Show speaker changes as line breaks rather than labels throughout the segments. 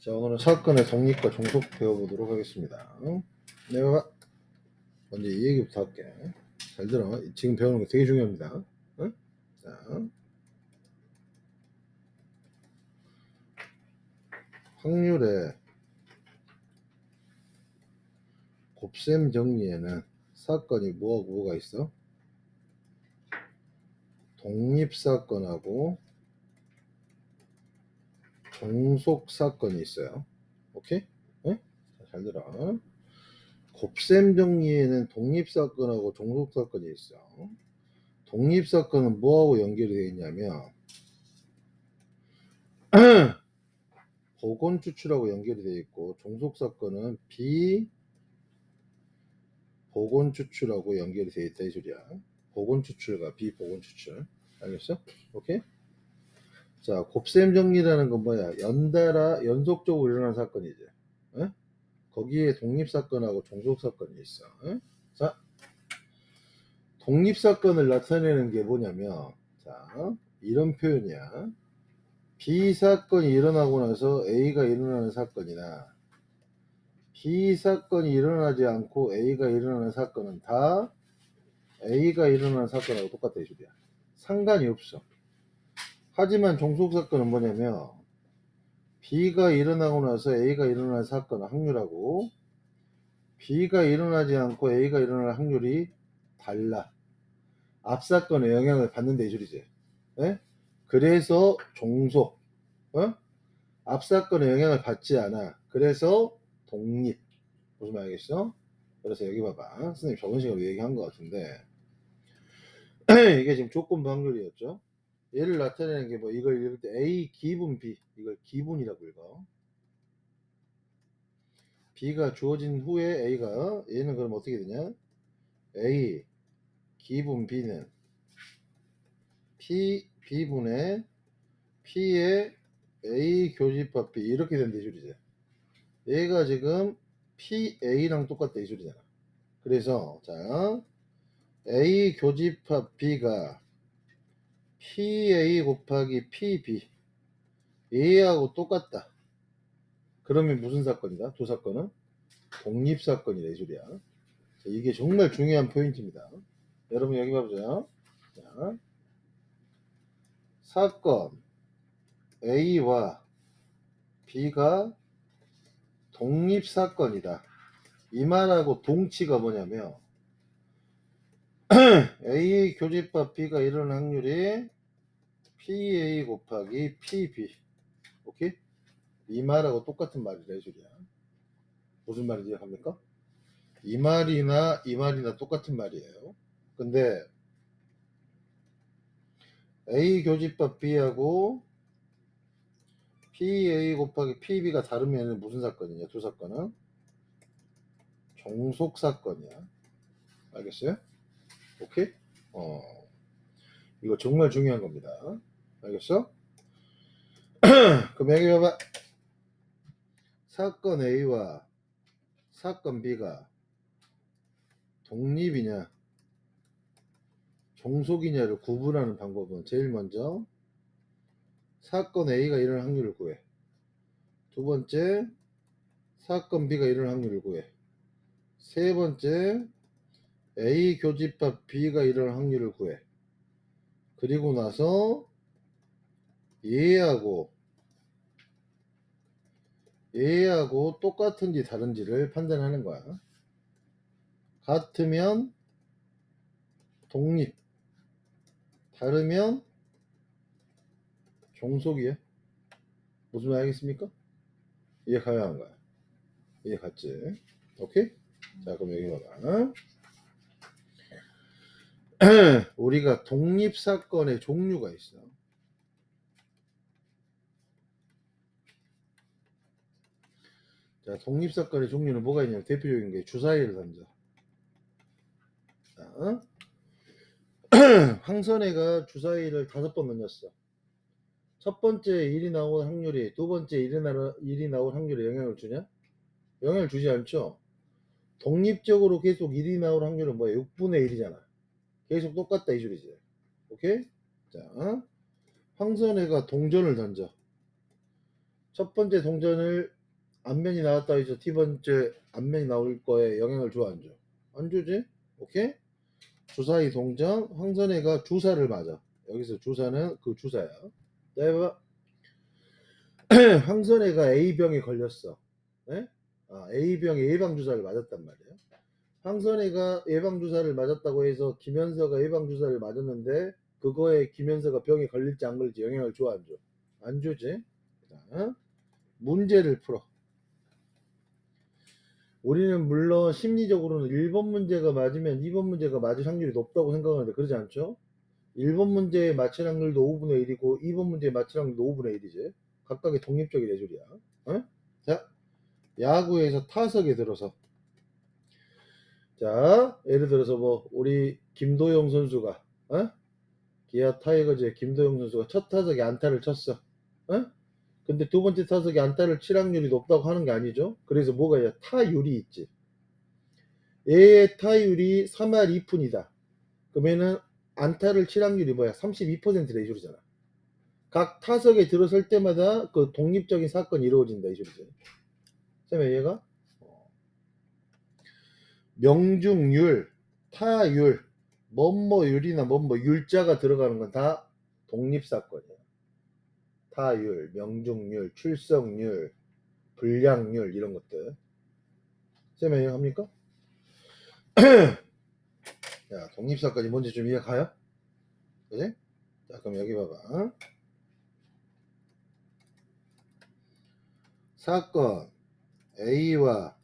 자, 오늘은 사건의 독립과 종속 배워보도록 하겠습니다. 내가 먼저 이 얘기부터 할게. 잘 들어. 지금 배우는 거 되게 중요합니다. 자, 확률의 곱셈 정리에는 사건이 뭐하고 뭐가 있어? 독립사건하고 종속사건이 있어요. 오케이? 자, 잘 들어. 곱셈 정리에는 독립사건하고 종속사건이 있어. 독립사건은 뭐하고 연결이 되어 있냐면 복원 추출하고 연결이 되어 있고, 종속사건은 비복원 추출하고 연결이 되어 있다 이 소리야. 복원 추출과 비복원 추출. 알겠어? 오케이? 자, 곱셈 정리라는 건 뭐야? 연달아 연속적으로 일어나는 사건이지. 에? 거기에 독립사건하고 종속사건이 있어. 에? 자, 독립사건을 나타내는 게 뭐냐면, 자, 이런 표현이야. B사건이 일어나고 나서 A가 일어나는 사건이나 B사건이 일어나지 않고 A가 일어나는 사건은 다 A가 일어나는 사건하고 똑같다 이 소리야. 상관이 없어. 하지만 종속사건은 뭐냐면 B가 일어나고 나서 A가 일어나는 사건은 확률하고 B가 일어나지 않고 A가 일어날 확률이 달라. 앞사건에 영향을 받는다 이 소리지. 에? 그래서 종속. 앞사건에 영향을 받지 않아. 그래서 독립. 무슨 말 알겠어? 그래서 여기 봐봐. 선생님 저번 시간에 얘기한 것 같은데 이게 지금 조건부 확률이었죠. 얘를 나타내는 게 뭐, 이걸 읽을 때 A 기분 B, 이걸 기분이라고 읽어. B가 주어진 후에 A가, 얘는 그럼 어떻게 되냐? A 기분 B는 B분의 P의 A 교집합 B 이렇게 된다 이 소리지. 얘가 지금 PA랑 똑같다 이 소리잖아. 그래서 자, A 교집합 B가 PA 곱하기 PB A하고 똑같다. 그러면 무슨 사건이다? 두 사건은 독립사건이다 이 소리야. 자, 이게 정말 중요한 포인트입니다. 여러분 여기 봐보세요. 자, 사건 A와 B가 독립사건이다. 이 말하고 동치가 뭐냐면 A 교집합 B가 일어날 확률이 PA 곱하기 PB. 오케이? 이 말하고 똑같은 말이다 이 소리야. 무슨 말인지 합니까? 이 말이나 이 말이나 똑같은 말이에요. 근데 A 교집합 B하고 PA 곱하기 PB가 다르면 무슨 사건이냐? 두 사건은 종속 사건이야. 알겠어요? 오케이? 이거 정말 중요한 겁니다. 알겠어? 그럼 여기 봐봐. 사건 A와 사건 B가 독립이냐 종속이냐를 구분하는 방법은 제일 먼저 사건 A가 일어날 확률을 구해. 두 번째, 사건 B가 일어날 확률을 구해. 세 번째, A 교집합 B가 일어날 확률을 구해. 그리고 나서 얘하고 똑같은지 다른지를 판단하는 거야. 같으면 독립, 다르면 종속이야. 무슨 말 알겠습니까? 이해 가야 거야. 이해 갔지? 오케이? 자, 그럼 여기 봐봐. 우리가 독립사건의 종류가 있어. 자, 독립사건의 종류는 뭐가 있냐면 대표적인 게 주사위를 던져. 자, 황선혜가 주사위를 5번 던졌어. 첫 번째 일이 나올 확률이 두 번째 일이 나올 확률에 영향을 주냐? 영향을 주지 않죠. 독립적으로 계속 일이 나올 확률은 뭐야? 6분의 1이잖아. 계속 똑같다 이 소리지. 오케이? 자, 황선혜가 동전을 던져. 첫 번째 동전을 앞면이 나왔다 해서 T번째 앞면이 나올 거에 영향을 줘 안 줘? 안 주지? 오케이? 주사위 동전 황선혜가 주사를 맞아. 여기서 주사는 그 주사야. 자 해봐. 황선혜가 A병에 걸렸어. 네? A병에 예방주사를 맞았단 말이야. 황선혜가 예방주사를 맞았다고 해서 김현서가 예방주사를 맞았는데 그거에 김현서가 병에 걸릴지 안 걸릴지 영향을 줘 안 줘? 안 주지? 자, 문제를 풀어. 우리는 물론 심리적으로는 1번 문제가 맞으면 2번 문제가 맞을 확률이 높다고 생각하는데 그러지 않죠? 1번 문제에 맞힐 확률도 5분의 1이고 2번 문제에 맞힐 확률도 5분의 1이지. 각각의 독립적인 예술이야. 어? 자, 야구에서 타석에 들어서 자, 예를 들어서 뭐 우리 김도영 선수가 기아 타이거즈의 김도영 선수가 첫 타석에 안타를 쳤어. 근데 두 번째 타석에 안타를 칠 확률이 높다고 하는 게 아니죠. 그래서 뭐가 있냐? 타율이 있지. 얘의 타율이 3할 2푼이다. 그러면은 안타를 칠 확률이 뭐야? 32%라 이 소리잖아. 각 타석에 들어설 때마다 그 독립적인 사건이 이루어진다 이 소리지. 쌤 얘가 명중률, 타율, 뭐뭐율이나 뭐뭐율자가 들어가는 건 다 독립사건이야. 타율, 명중률, 출석률, 불량률 이런 것들. 쌤 이해합니까? 자, 독립사건이 뭔지 좀 이해가요? 그지? 자, 그럼 여기 봐봐. 사건 A와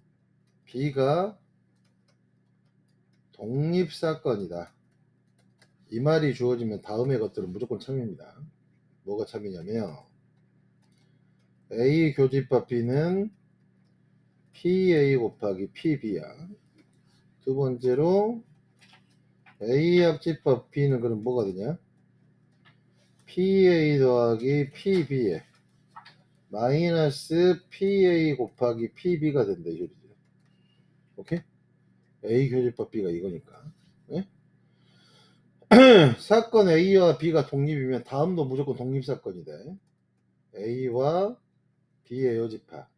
B가 독립사건이다. 이 말이 주어지면 다음의 것들은 무조건 참입니다. 뭐가 참이냐면 A 교집합 B는 PA 곱하기 PB야. 두 번째로 A 합집합 B는 그럼 뭐가 되냐? PA 더하기 PB에 마이너스 PA 곱하기 PB가 된다 이 소리지. 오케이? A 교집합 B가 이거니까. 네? 사건 A와 B가 독립이면 다음도 무조건 독립사건이 돼. A와 B의 여집합,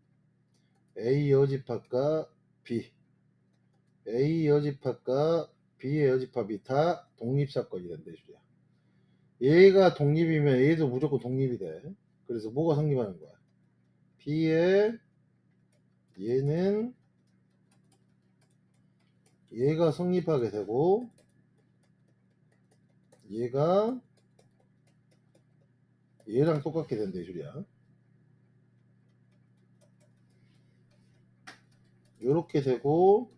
A 여집합과 B, A 여집합과 B의 여집합이 다 독립사건이 된다 이 소리야. 얘가 독립이면 얘도 무조건 독립이 돼. 그래서 뭐가 성립하는 거야? B의 얘는 얘가 성립하게 되고 얘가 얘랑 똑같게 된다 이 소리야. 요렇게 되고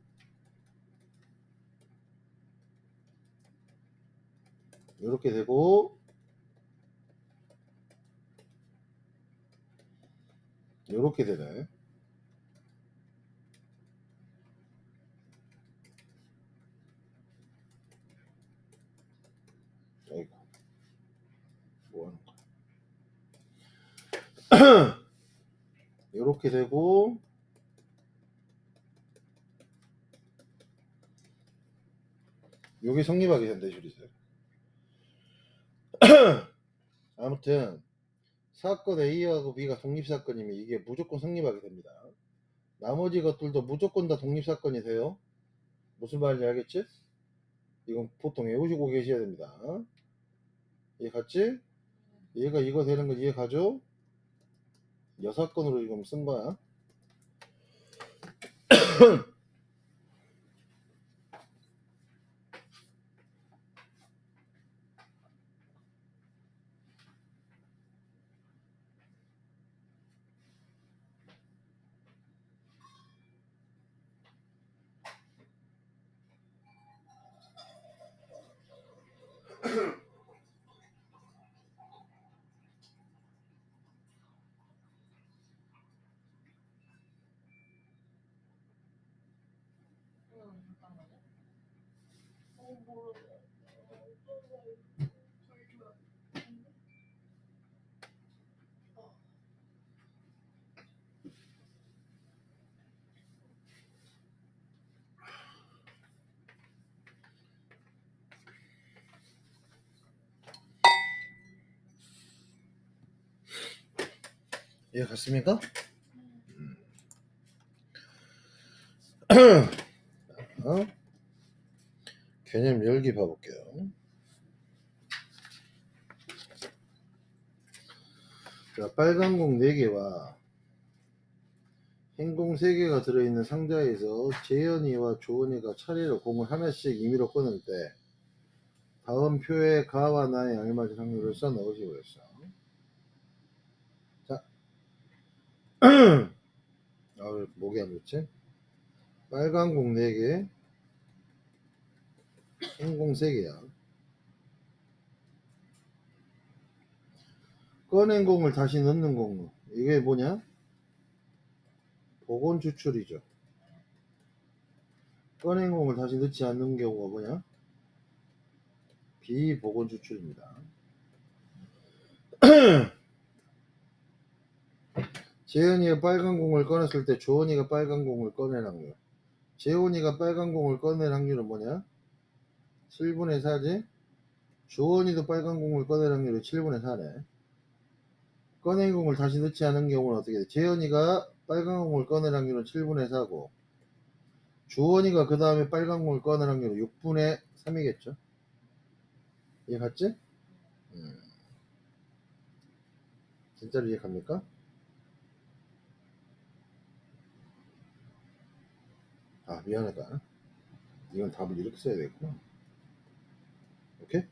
요렇게 되고 요렇게 되네. 아이고 뭐하는 거야. 요렇게 되고 요게 성립하게 된다 이 소리죠. 아무튼 사건 A하고 B가 독립사건이면 이게 무조건 성립하게 됩니다. 나머지 것들도 무조건 다 독립사건이 돼요. 무슨 말인지 알겠지? 이건 보통 외우시고 계셔야 됩니다. 이해 갔지? 얘가 이거 되는 거 이해 가죠? 여사건으로 지금 쓴 거야. 이해 갔습니까? 어? 개념 열기 봐볼게요. 자, 빨간 공 4개와 흰 공 3개가 들어있는 상자에서 재현이와 조은이가 차례로 공을 하나씩 임의로 꺼낼 때 다음 표에 가와 나의 알맞은 확률을 써 넣으시고 그랬어. 자, 왜 목이 안 좋지? 빨간 공 4개, 흰 공 3개야. 꺼낸 공을 다시 넣는 공. 이게 뭐냐? 복원 추출이죠. 꺼낸 공을 다시 넣지 않는 경우가 뭐냐? 비복원 추출입니다. 재현이가 빨간 공을 꺼냈을 때 조은이가 빨간 공을 꺼낼 확률. 재훈이가 빨간 공을 꺼낼 확률은 뭐냐? 7분의 4지? 조원이도 빨간 공을 꺼낼 확률이 7분의 4네. 꺼낸 공을 다시 넣지 않은 경우는 어떻게 돼? 재현이가 빨간 공을 꺼낼 확률은 7분의 4고 주원이가 그 다음에 빨간 공을 꺼낼 확률은 6분의 3이겠죠? 이해 갔지? 진짜로 이해 갑니까? 아 미안하다. 이건 답을 이렇게 써야 되겠구나. 오케이?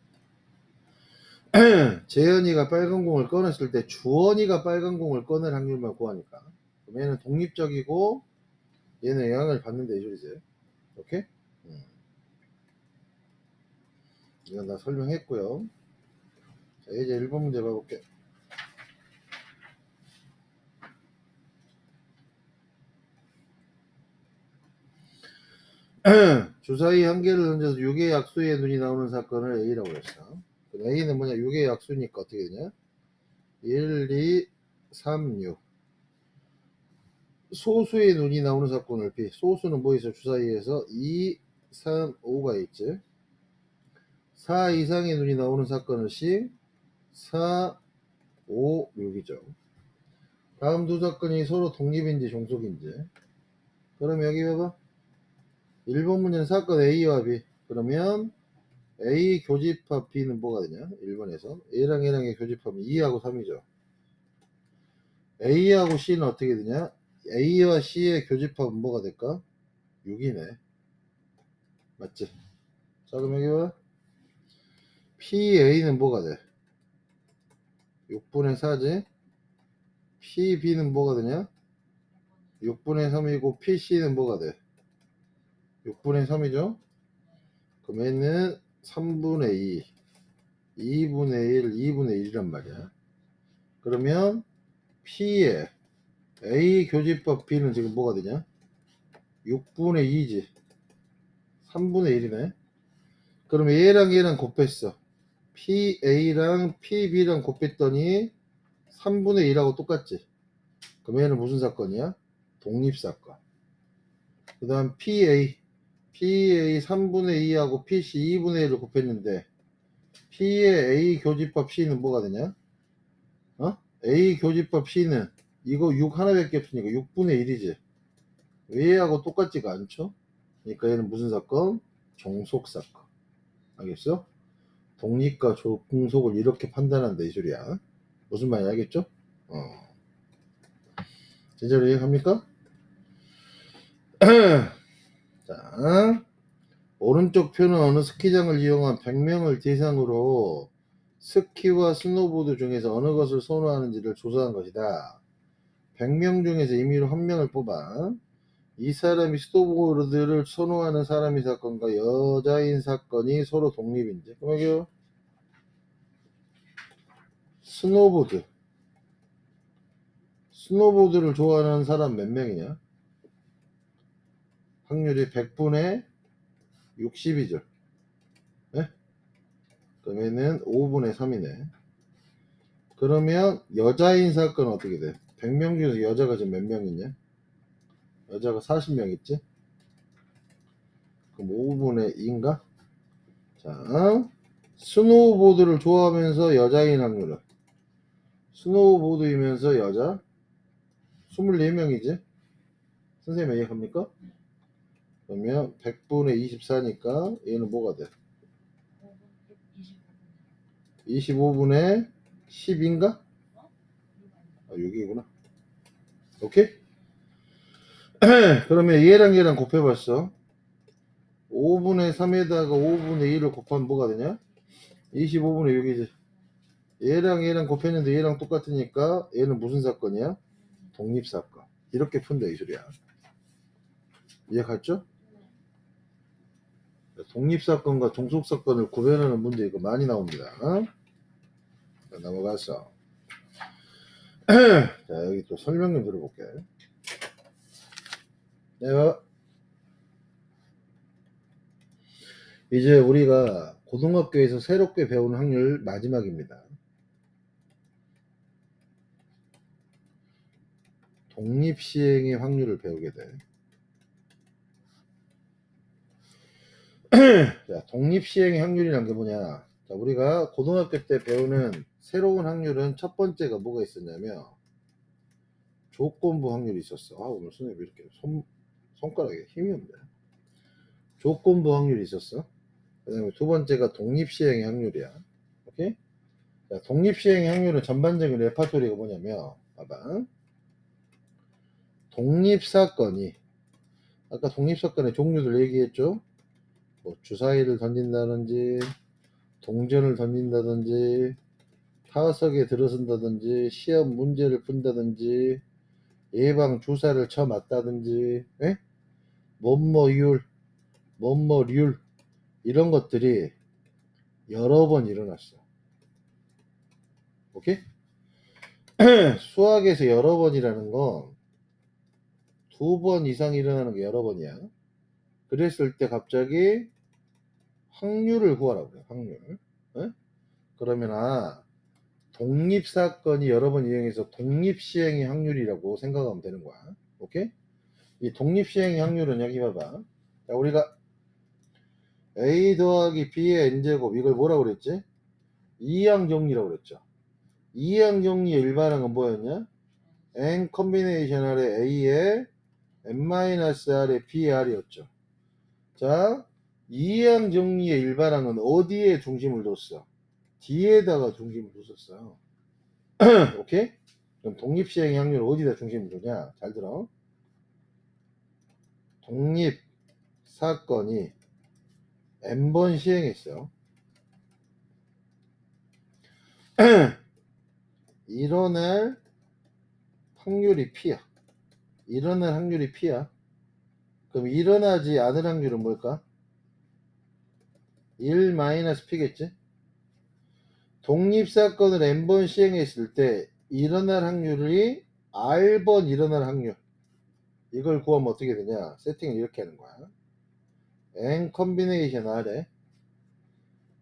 재현이가 빨간 공을 꺼냈을 때 주원이가 빨간 공을 꺼낼 확률만 구하니까 그럼 얘는 독립적이고 얘는 영향을 받는데 이 소리지. 오케이? 이건 다 설명했고요. 자, 이제 1번 문제 봐볼게. 주사위 한 개를 던져서 6의 약수의 눈이 나오는 사건을 A라고 했어. A는 뭐냐? 6의 약수니까 어떻게 되냐? 1, 2, 3, 6. 소수의 눈이 나오는 사건을 B. 소수는 뭐 있어? 주사위에서 2, 3, 5가 있지. 4 이상의 눈이 나오는 사건을 C. 4, 5, 6이죠. 다음 두 사건이 서로 독립인지 종속인지. 그럼 여기 봐봐. 1번 문제는 사건 A와 B. 그러면 A 교집합 B는 뭐가 되냐? 1번에서 A랑 A랑의 교집합은 2하고 3이죠. A하고 C는 어떻게 되냐? A와 C의 교집합은 뭐가 될까? 6이네. 맞지? 자 그럼 여기 봐. PA는 뭐가 돼? 6분의 4지? PB는 뭐가 되냐? 6분의 3이고 PC는 뭐가 돼? 6분의 3이죠? 그럼 얘는 3분의 2, 2분의 1, 2분의 1이란 말이야. 그러면 P의 A 교집합 B는 지금 뭐가 되냐? 6분의 2지. 3분의 1이네. 그럼 얘랑 얘랑 곱했어. PA랑 PB랑 곱했더니 3분의 1하고 똑같지. 그럼 얘는 무슨 사건이야? 독립사건. 그 다음 PA 3분의 2하고 PC 2분의 1을 곱했는데 P의 A 교집합 C는 뭐가 되냐? A 교집합 C는 이거 6 하나밖에 없으니까 6분의 1이지. 얘하고 똑같지가 않죠? 그러니까 얘는 무슨 사건? 종속사건. 알겠어? 독립과 종속을 이렇게 판단한다 이 소리야. 무슨 말인지 알겠죠? 제대로 이해합니까? 자, 오른쪽 표는 어느 스키장을 이용한 100명을 대상으로 스키와 스노보드 중에서 어느 것을 선호하는지를 조사한 것이다. 100명 중에서 임의로 한 명을 뽑아 이 사람이 스노보드를 선호하는 사람이 사건과 여자인 사건이 서로 독립인지. 그럼 여기 스노보드를 좋아하는 사람 몇 명이냐? 확률이 100분의 60이죠. 네? 그러면은 5분의 3이네. 그러면 여자인 사건은 어떻게 돼? 100명 중에서 여자가 지금 몇 명 있냐? 여자가 40명 있지? 그럼 5분의 2인가? 자, 스노우보드를 좋아하면서 여자인 확률은 스노우보드이면서 여자 24명이지? 선생님 이해합니까? 그러면 100분의 24니까 얘는 뭐가 돼? 25분의 10인가? 아, 6이구나. 오케이? 그러면 얘랑 곱해봤어. 5분의 3에다가 5분의 1을 곱하면 뭐가 되냐? 25분의 6이지. 얘랑 곱했는데 얘랑 똑같으니까 얘는 무슨 사건이야? 독립사건. 이렇게 푼다 이 소리야. 이해갔죠? 독립사건과 종속사건을 구별하는 문제 이거 많이 나옵니다. 자, 넘어갔어. 자, 여기 또 설명 좀 들어볼게. 내가 이제 우리가 고등학교에서 새롭게 배우는 확률 마지막입니다. 독립시행의 확률을 배우게 돼. 자, 독립시행의 확률이란 게 뭐냐? 자, 우리가 고등학교 때 배우는 새로운 확률은 첫 번째가 뭐가 있었냐면 조건부 확률이 있었어. 아, 오늘 선생님 이렇게 손가락에 힘이 없네. 조건부 확률이 있었어. 그 다음에 두 번째가 독립시행의 확률이야. 오케이? 자, 독립시행의 확률은 전반적인 레파토리가 뭐냐면, 봐봐. 독립사건이, 아까 독립사건의 종류들 얘기했죠? 뭐 주사위를 던진다든지, 동전을 던진다든지, 타석에 들어선다든지, 시험 문제를 푼다든지, 예방 주사를 쳐맞다든지, 에? 뭐뭐율, 뭐뭐률, 이런 것들이 여러 번 일어났어. 오케이? 수학에서 여러 번이라는 건 두 번 이상 일어나는 게 여러 번이야. 그랬을 때 갑자기 확률을 구하라고 그래. 확률. 에? 그러면 독립사건이 여러 번 이행해서 독립시행의 확률이라고 생각하면 되는 거야. 오케이? 이 독립시행의 확률은 여기 봐봐. 자, 우리가 A 더하기 B의 N제곱 이걸 뭐라고 그랬지? 이항정리라고 그랬죠. 이항정리의 일반항은 뭐였냐? N 컨비네이션 아래 A의 N-R의 BR이었죠. 자, 이항정리의 일반항은 어디에 중심을 뒀어? D에다가 중심을 뒀었어요. 오케이? 그럼 독립시행의 확률을 어디다 중심을 두냐? 잘 들어. 독립사건이 N번 시행했어요. 일어날 확률이 P야. 일어날 확률이 P야. 그럼 일어나지 않을 확률은 뭘까? 1-P겠지? 독립사건을 N번 시행했을 때 일어날 확률이 R번 일어날 확률. 이걸 구하면 어떻게 되냐? 세팅을 이렇게 하는 거야. N 컨비네이션 R에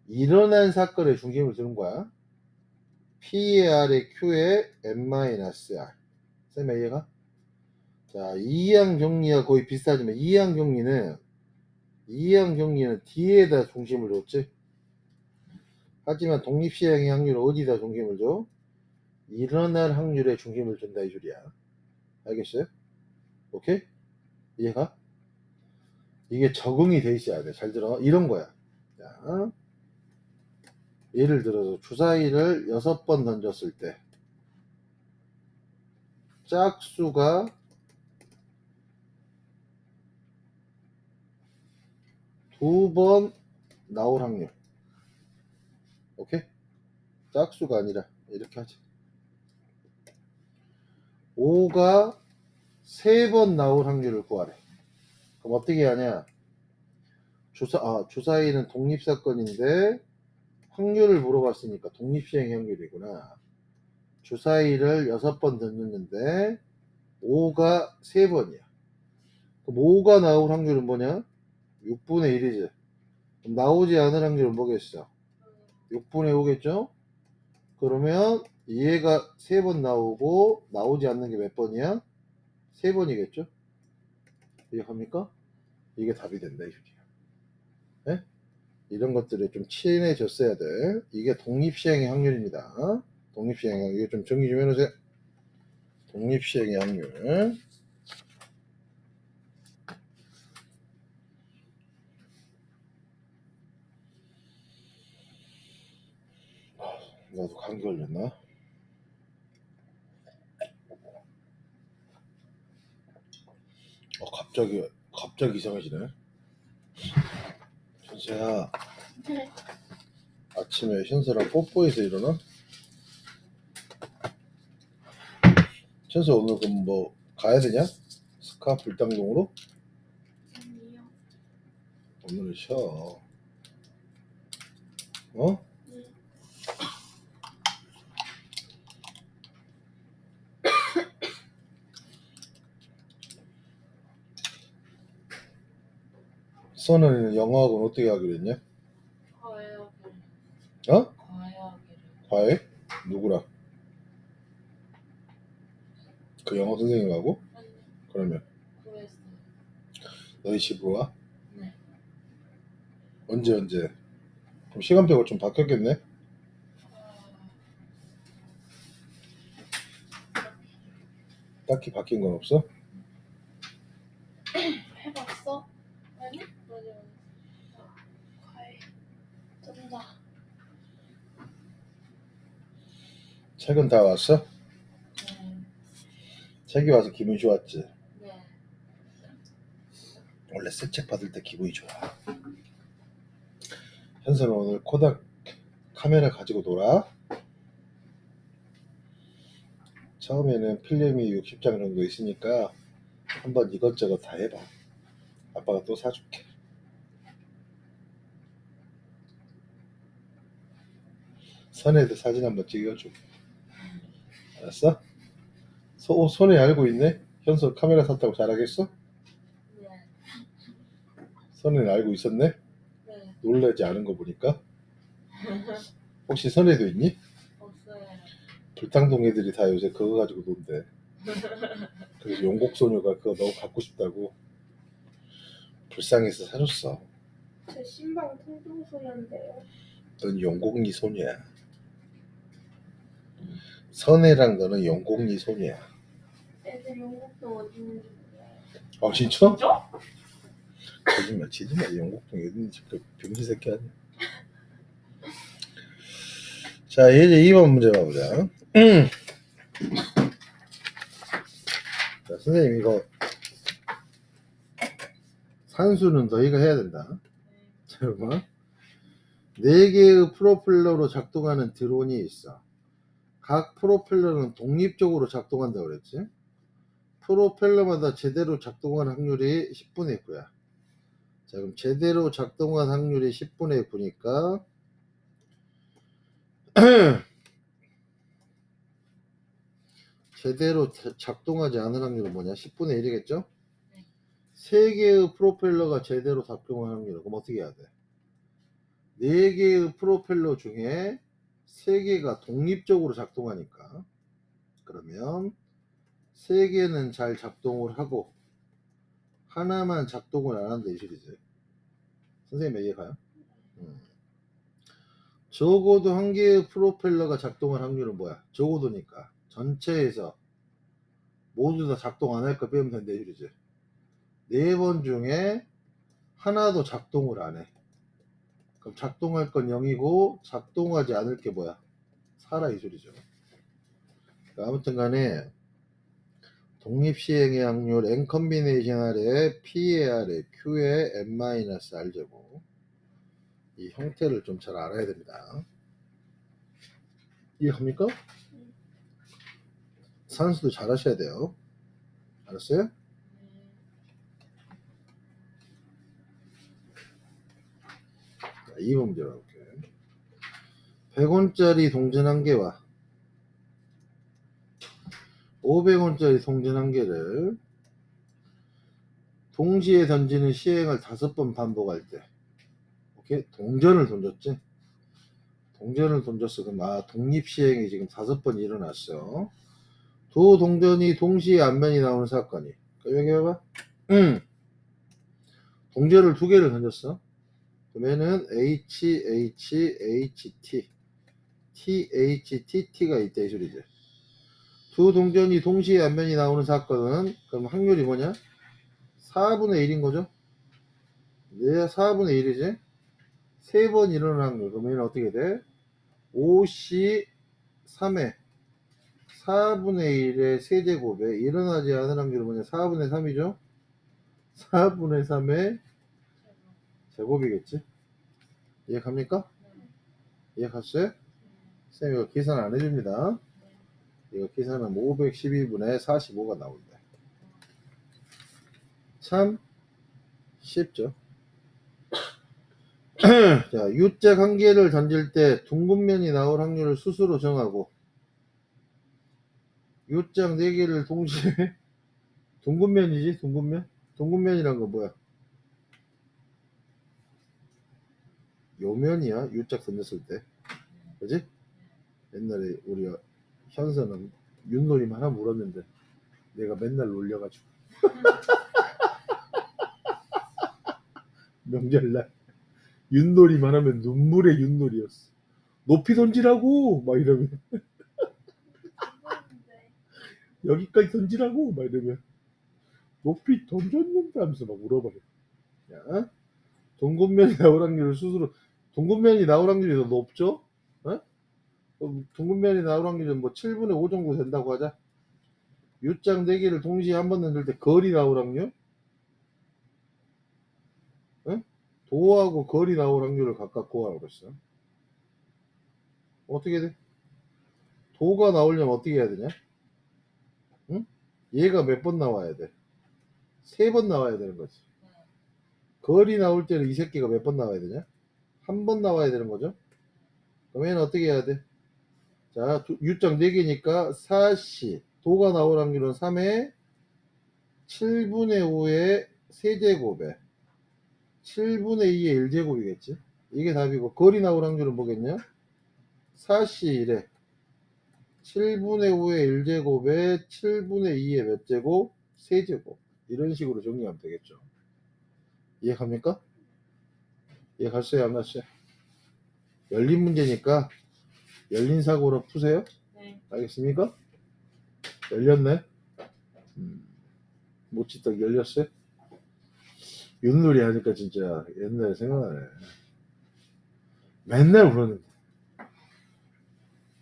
일어난 사건에 중심을 두는 거야. P의 R에 Q에 N-R. 쌤 이해가? 자, 이항 정리와 거의 비슷하지만 이항 정리는 D에다 중심을 뒀지. 하지만 독립시행의 확률은 어디다 중심을 줘? 일어날 확률에 중심을 둔다 이 소리야. 알겠어요? 오케이? 이해가? 이게 적응이 돼 있어야 돼. 잘 들어. 이런 거야. 자, 예를 들어서 주사위를 6번 던졌을 때 짝수가 2번 나올 확률. 오케이? 짝수가 아니라 이렇게 하지. 5가 3번 나올 확률을 구하래. 그럼 어떻게 하냐? 주사위는 독립사건인데 확률을 물어봤으니까 독립시행 확률이구나. 주사위를 6번 던졌는데 5가 3번이야. 그럼 5가 나올 확률은 뭐냐? 6분의 1이지. 그럼 나오지 않을 확률은 뭐겠어? 6분의 5겠죠? 그러면 얘가 3번 나오고 나오지 않는 게 몇 번이야? 3번이겠죠? 이해합니까? 이게 답이 된다 이 소리야. 네? 이런 것들에 좀 친해졌어야 돼. 이게 독립시행의 확률입니다. 독립시행 확률. 이거 좀 정리 좀 해놓으세요. 독립시행의 확률. 나도 감기 걸렸나? 갑자기 이상해지네. 현수야, 아침에 현수랑 뽀뽀해서 일어나? 현수 오늘 그럼 뭐 가야 되냐? 스카 불당동으로?
아니요.
오늘은 쉬어. 어?
네.
선은 영어학원 어떻게 하기로 했냐?
과외하기를.
어?
과외하기를.
과외? 누구랑? 그 영어 선생님하고?
아니,
그러면
구했어요.
너희 집으로 와?
네.
언제? 그럼 시간표가 좀 바뀌었겠네? 딱히 바뀐 건 없어?
해봤어? 아니? 맞아. 과외. 쩐다.
책은 다 왔어?
네.
책이 와서 기분 좋았지?
네.
원래 새 책 받을 때 기분이 좋아. 현수는 오늘 코닥 카메라 가지고 놀아. 처음에는 필름이 60장 정도 있으니까 한번 이것저것 다 해봐. 아빠가 또 사줄게. 선에도 사진 한번 찍어줘. 알았어? 손에 알고 있네? 현수 카메라 샀다고 자랑했어?
네.
선에는 알고 있었네?
네.
놀라지 않은 거 보니까. 혹시 선에도 있니?
없어요.
불탕동 애들이 다 요새 그거 가지고 논대. 그래서 용곡소녀가 그거 너무 갖고 싶다고 불쌍해서 사줬어.
제 신방 통통소년데요.
넌 용곡니 소녀야. 선애랑 너는 용곡니 소녀야.
애들 영국도 어디 있는지 몰라요.
아 진짜?
진짜?
거짓말 치지 마. 용곡동 어디 있는지 그 병신 새끼 아니야. 자 이제 2번 문제 봐보자. 자 선생님 이거 산수는 너희가 해야 된다. 자 봐. 4개의 프로펠러로 작동하는 드론이 있어. 각 프로펠러는 독립적으로 작동한다고 그랬지. 프로펠러마다 제대로 작동하는 확률이 10분의 9야. 자 그럼 제대로 작동한 확률이 10분의 9니까 제대로 작동하지 않은 확률은 뭐냐? 10분의 1이겠죠?
네.
3개의 프로펠러가 제대로 작동하는 확률은 그럼 어떻게 해야 돼? 4개의 프로펠러 중에 3개가 독립적으로 작동하니까 그러면 3개는 잘 작동을 하고 하나만 작동을 안 한다 이 소리지. 선생님 이해가요? 적어도 한 개의 프로펠러가 작동할 확률은 뭐야? 적어도니까 전체에서 모두 다 작동 안 할 거 빼면 된다 이 소리지. 4번 중에 하나도 작동을 안 해. 그럼 작동할 건 0이고 작동하지 않을 게 뭐야? 4라 이 소리죠. 아무튼 간에 독립시행의 확률 n 컨비네이션 아래 p의 아래 q의 n-r 제곱. 이 형태를 좀 잘 알아야 됩니다. 이해합니까? 산수도 잘 하셔야 돼요. 알았어요? 자, 2번 문제 볼게요. 100원짜리 동전 1개와 500원짜리 동전 1개를 동시에 던지는 시행을 5번 반복할 때 오케이? 동전을 던졌지? 동전을 던졌어. 그럼 독립시행이 지금 5번 일어났어. 두 동전이 동시에 앞면이 나오는 사건이. 여기 해봐. 동전을 2개를 던졌어. 그러면은 HHHT THTT가 있다 이 소리지. 두 동전이 동시에 앞면이 나오는 사건은 그럼 확률이 뭐냐? 4분의 1인 거죠? 네, 4분의 1이지? 3번 일어나는 확률. 그러면 어떻게 돼? 5C 3회 4분의 1의 세제곱에 일어나지 않은 확률은 뭐냐? 4분의 3이죠? 4분의 3의 제곱이겠지? 이해 갑니까? 이해 갔어요? 쌤 이거 계산 안 해줍니다. 이거 계산은 512분의 45가 나온다. 참 쉽죠? 자, U자 한 개를 던질 때 둥근면이 나올 확률을 스스로 정하고 U자 4개를 동시에 둥근면이지? 둥근면? 둥근면이란 거 뭐야? 요 면이야 U자 던졌을 때 그지? 옛날에 우리 현서는 윷놀이만 하나 물었는데 내가 맨날 놀려가지고 명절날 윷놀이만 하면 눈물의 윷놀이였어. 높이 던지라고 막 이러면 여기까지 던지라고 막 이러면 높이 던졌는데 하면서 막 울어버려. 야, 동근면이 나올 확률을 스스로 동근면이 나올 확률이 더 높죠? 어? 동근면이 나올 확률은 뭐 7분의 5 정도 된다고 하자. U장 4개를 동시에 한 번 던질 때 거리 나올 확률? 어? 도하고 거리 나올 확률을 각각 구하라고 했어. 어떻게 돼? 도가 나오려면 어떻게 해야 되냐? 응? 얘가 몇 번 나와야 돼? 3번 나와야 되는 거지. 거리 나올 때는 이 새끼가 몇 번 나와야 되냐? 한 번 나와야 되는 거죠. 그러면 어떻게 해야 돼? 자, U장 4개니까 4C 도가 나올 확률은 3에 7분의 5의 세제곱에 7분의 2의 1제곱이겠지. 이게 답이고 거리 나올 확률은 뭐겠냐? 4C 1에 7분의 5의 1제곱에 7분의 2의 몇 제곱? 세제곱. 이런 식으로 정리하면 되겠죠. 이해갑니까? 이해갔어요? 안 갔어요? 열린 문제니까 열린 사고로 푸세요.
네.
알겠습니까? 열렸네. 모찌떡 열렸어요? 윷놀이 하니까 진짜 옛날에 생각나네. 맨날 울었는데.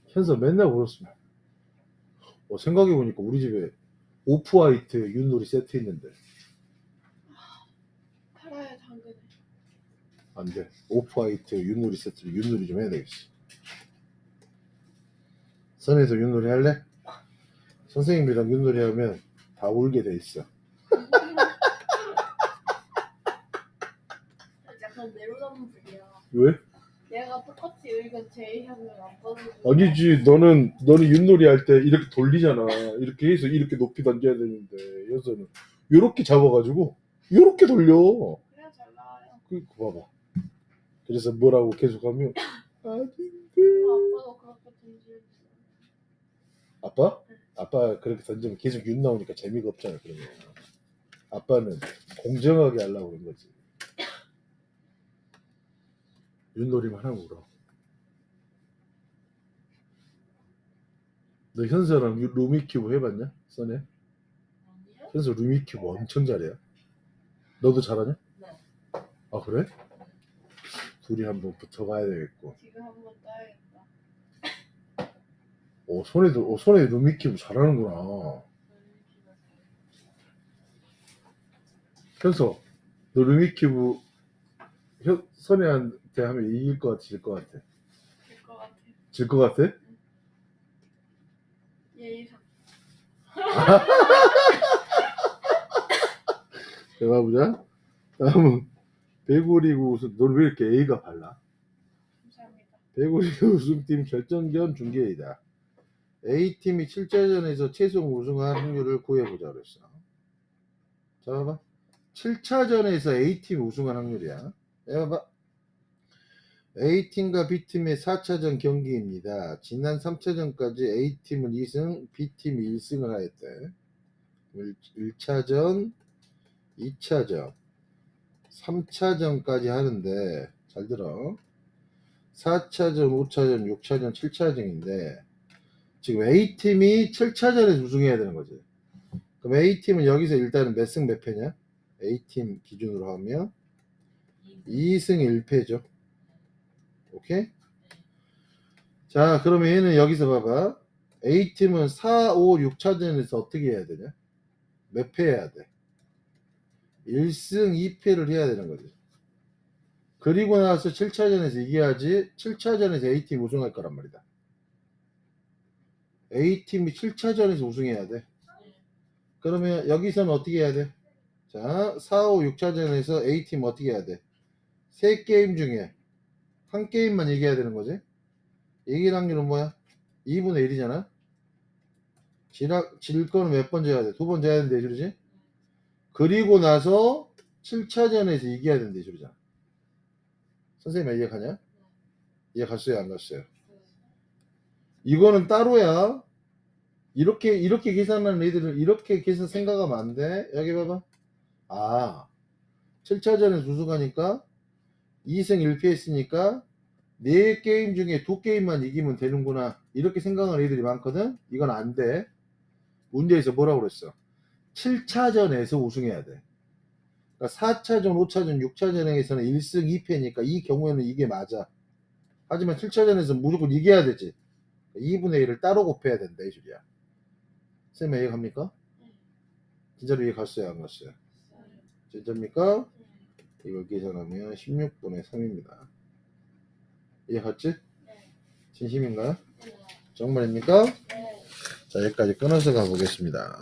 현서 맨날 울었으면. 생각해보니까 우리 집에 오프화이트 윷놀이 세트 있는데.
팔아야 당근을.
안 돼. 오프화이트 윷놀이 세트로 윷놀이 좀 해야 되겠어. 선에서 윷놀이 할래? 선생님이랑 윷놀이 하면 다 울게 돼 있어.
약간 내로남불이야.
왜?
얘가 똑같이 읽은 제이형을 안 받는.
아니지. 너는 윷놀이 할 때 이렇게 돌리잖아. 이렇게 해서 이렇게 높이 던져야 되는데 여자는 요렇게 잡아가지고 요렇게 돌려.
그래야 잘 나와요.
그 봐봐. 그래서 뭐라고 계속하면 아닌데.
아빠도 그렇게 던지지.
아빠? 아빠 그렇게 던지면 계속 윤 나오니까 재미가 없잖아. 그러면 아빠는 공정하게 하려고 그런 거지. 윷놀이만 하면 울어. 너 현서랑 루미큐브 해봤냐? 써네?
아니요?
현서 루미큐브 엄청 잘해요. 너도 잘하냐?
네.
아 그래? 둘이 한번 붙어봐야 되겠고.
지금 한번 따야겠다.
손에 루미큐브 잘하는구나. 현서 너 루미큐브 선혜한테 하면 이길 것 같아? 질 것 같아?
될 것 같아.
질 것 같아?
예의상.
해봐보자. 다음은 배구리그 우승. 넌 왜 이렇게 A가 발라?
감사합니다.
배구리그 우승팀 결정전 중계이다. A팀이 7차전에서 최종 우승할 확률을 구해보자 그랬어. 자 봐봐. 7차전에서 A팀이 우승할 확률이야. 해봐봐. A팀과 B팀의 4차전 경기입니다. 지난 3차전까지 A팀은 2승, B팀이 1승을 하였대. 1차전, 2차전, 3차전까지 하는데 잘 들어. 4차전, 5차전, 6차전, 7차전인데 지금 A팀이 7차전에서 우승해야 되는 거지. 그럼 A팀은 여기서 일단은 몇 승 몇 패냐? A팀 기준으로 하면 2승 1패죠. 오케이? 자, 그러면 얘는 여기서 봐봐. A팀은 4, 5, 6차전에서 어떻게 해야 되냐? 몇 패 해야 돼? 1승 2패를 해야 되는 거지. 그리고 나서 7차전에서 이겨야지 7차전에서 A팀 우승할 거란 말이다. A팀이 7차전에서 우승해야 돼. 그러면 여기서는 어떻게 해야 돼? 자, 4, 5, 6차전에서 A팀 어떻게 해야 돼? 3게임 중에 한 게임만 이겨야 되는 거지. 이길 확률은 뭐야? 2분의 1이잖아. 질 거는 몇 번 져야 돼? 2번 져야 된대, 그러지? 그리고 나서 7차전에서 이겨야 된대, 그러잖아. 선생님 이해가냐? 이해갔어요, 안 갔어요? 이거는 따로야. 이렇게 계산하는 애들은 이렇게 계산 생각하면 안 돼. 여기 봐봐. 아, 7차전에서 우승하니까 2승 1패 했으니까 4게임 중에 2게임만 이기면 되는구나. 이렇게 생각하는 애들이 많거든. 이건 안 돼. 문제에서 뭐라고 그랬어? 7차전에서 우승해야 돼. 그러니까 4차전, 5차전, 6차전에서는 1승 2패니까 이 경우에는 이게 맞아. 하지만 7차전에서 무조건 이겨야 되지. 2분의 1을 따로 곱해야 된다 이 소리야. 쌤 이해갑니까? 진짜로 이해 갔어요, 안 갔어요? 진짜입니까? 이걸 계산하면 16분의 3입니다. 이해 갔지? 진심인가요? 정말입니까? 자, 여기까지 끊어서 가보겠습니다.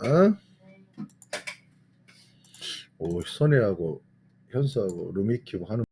오, 선혜하고 현수하고 루미큐브 하는